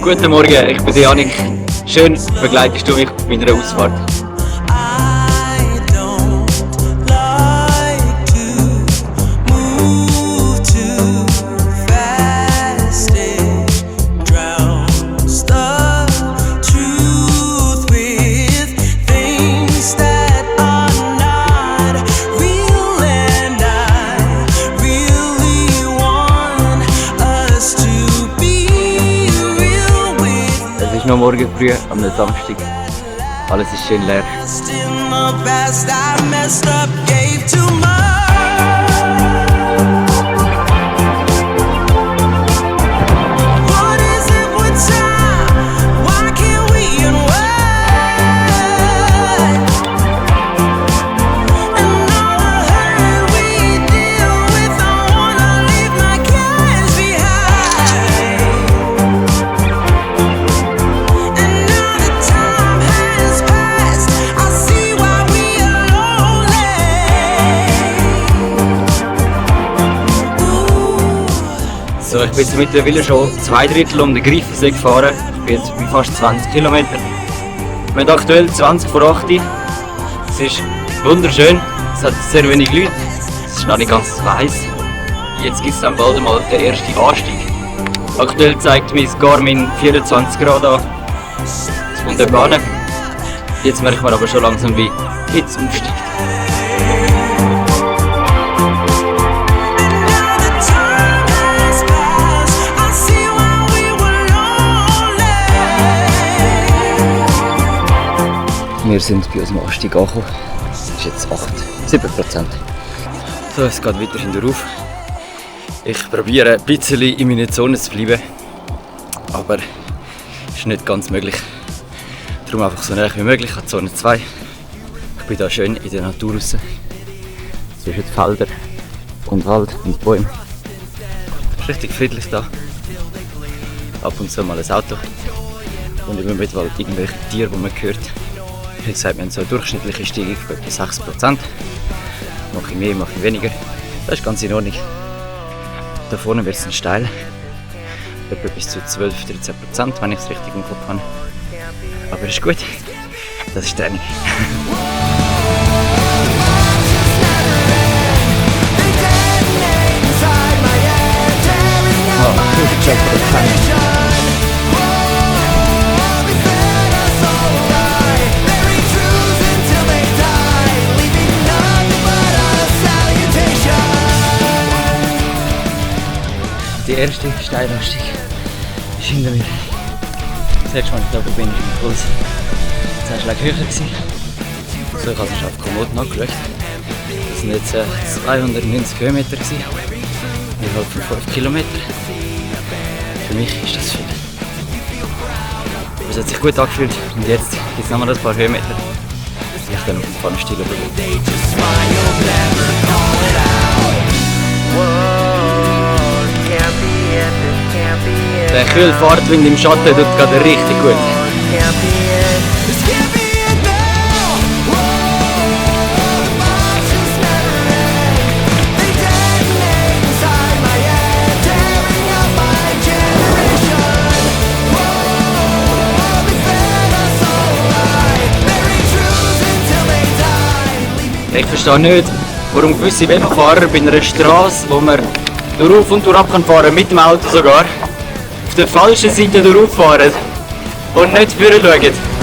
Guten Morgen, ich bin Janik. Schön begleitest du mich auf meiner Ausfahrt. Es ist noch morgen früh, am Samstag. Alles ist schön leer. So, ich bin jetzt mittlerweile schon 2/3 um den Greifensee gefahren. Ich bin jetzt bei fast 20 Kilometern. Wir haben aktuell 20 vor 8 Uhr. Es ist wunderschön. Es hat sehr wenig Leute. Es ist noch nicht ganz weiss. Jetzt gibt es dann bald mal den ersten Anstieg. Aktuell zeigt mein Garmin 24 Grad an. Es kommt etwa an. Jetzt merkt man aber schon langsam, wie jetzt aufsteigt. Wir sind bei unserem Anstieg angekommen. Es ist jetzt 7%. So, es geht weiterhin durch. Ich probiere ein bisschen in meiner Zone zu bleiben, aber es ist nicht ganz möglich. Darum einfach so nah wie möglich an Zone 2. Ich bin hier schön in der Natur raus, zwischen Feldern und Wald und Bäumen. Es ist richtig friedlich hier. Ab und zu mal ein Auto und immer mit Wald irgendwelche Tiere, die man hört. Wie gesagt, wir haben so eine durchschnittliche Steigung von etwa 6%. Mache ich mehr, mache ich weniger. Das ist ganz in Ordnung. Da vorne wird es steil. Etwa bis zu 12-13%, wenn ich es richtig im Kopf habe. Aber ist gut. Das ist Training. Der erste Steilanstieg ist hinter mir. Das letzte Mal, ich glaube, bin ich im Puls 10 Schläge höher gewesen. So, ich habe es auf Komoot nachgeschaut. Das sind jetzt 290 Höhenmeter gewesen. Innerhalb von 5 Kilometern. Für mich ist das viel. Es hat sich gut angefühlt und jetzt gibt es nochmal ein paar Höhenmeter. Ich dann auf den Pfannenstiel überlegen. Der kühle Fahrtwind im Schatten tut gerade richtig gut. Ich verstehe nicht, warum gewisse Velofahrer bei einer Straße, wo man durch und durch fahren kann, mit dem Auto sogar, auf der falschen Seite durchfahren und nicht vorne schauen.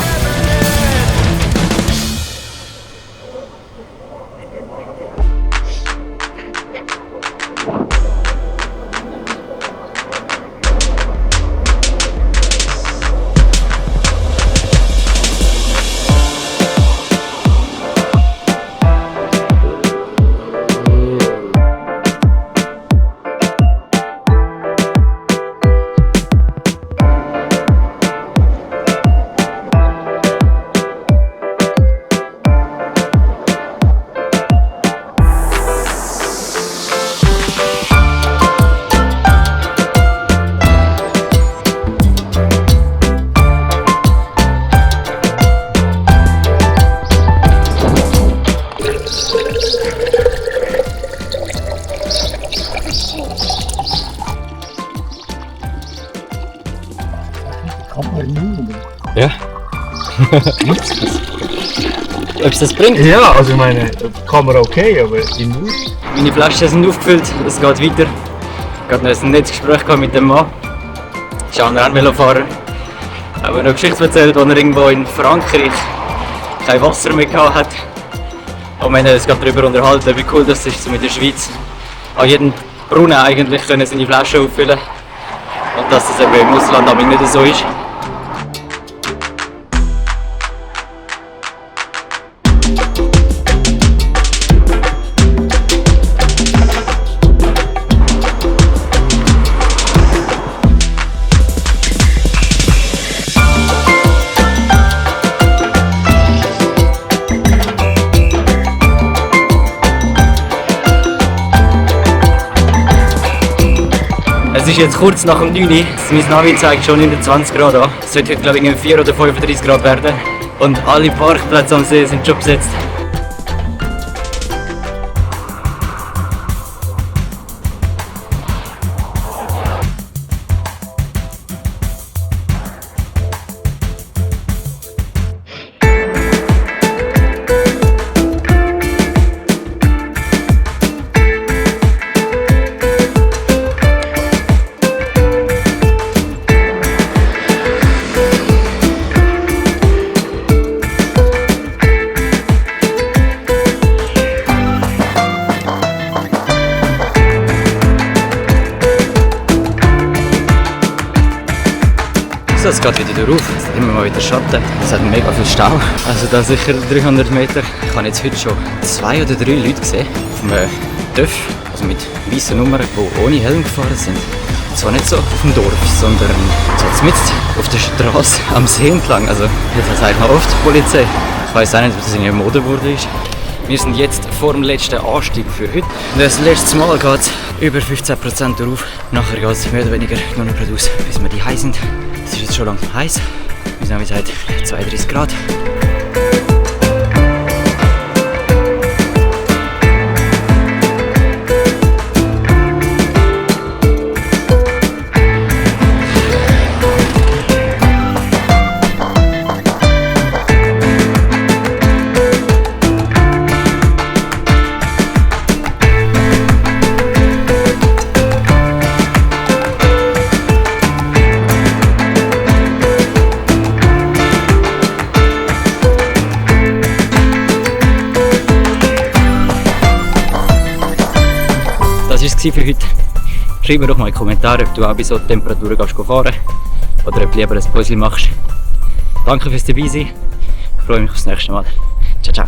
Kamera in Ja. Ob es das bringt? Ja, also ich meine, Kamera okay, aber in Null. Meine Flaschen sind aufgefüllt, es geht weiter. Ich hatte noch ein nettes Gespräch mit dem Mann. Das ist ein Rennvelofahrer. Er hat mir eine Geschichte erzählt, als er irgendwo in Frankreich kein Wasser mehr hat. Und wir haben uns gerade darüber unterhalten, wie cool das ist, mit der Schweiz an jedem Brunnen eigentlich können seine Flaschen auffüllen. Und dass das eben im Ausland aber nicht so ist. Es ist jetzt kurz nach dem 9 Uhr. Mein Navi zeigt schon 29 Grad an. Es sollte heute, glaube ich, 4 oder 35 Grad werden. Und alle Parkplätze am See sind schon besetzt. So, es geht wieder rauf, es hat immer mal wieder Schatten, es hat mega viel Stau. Also da sicher 300 Meter. Ich habe jetzt heute schon 2 oder 3 Leute gesehen auf einem TÜV, also mit weißen Nummern, die ohne Helm gefahren sind. Und zwar nicht so auf dem Dorf, sondern so mitten auf der Straße am See entlang. Also das sagt man oft Polizei. Ich weiß auch nicht, ob das in der Mode wurde ist. Wir sind jetzt vor dem letzten Anstieg für heute. Und das letzte Mal geht es über 15% rauf. Nachher geht es mehr oder weniger nur noch geradeaus, bis wir die heiß sind. Es ist jetzt schon langsam heiß. Wir sind wie gesagt 32 Grad. Das war es für heute. Schreib mir doch mal in die Kommentare, ob du auch bei so Temperaturen fahren gehst oder ob du lieber ein Päuschen machst. Danke fürs Dabeisein. Ich freue mich aufs nächste Mal. Ciao, ciao.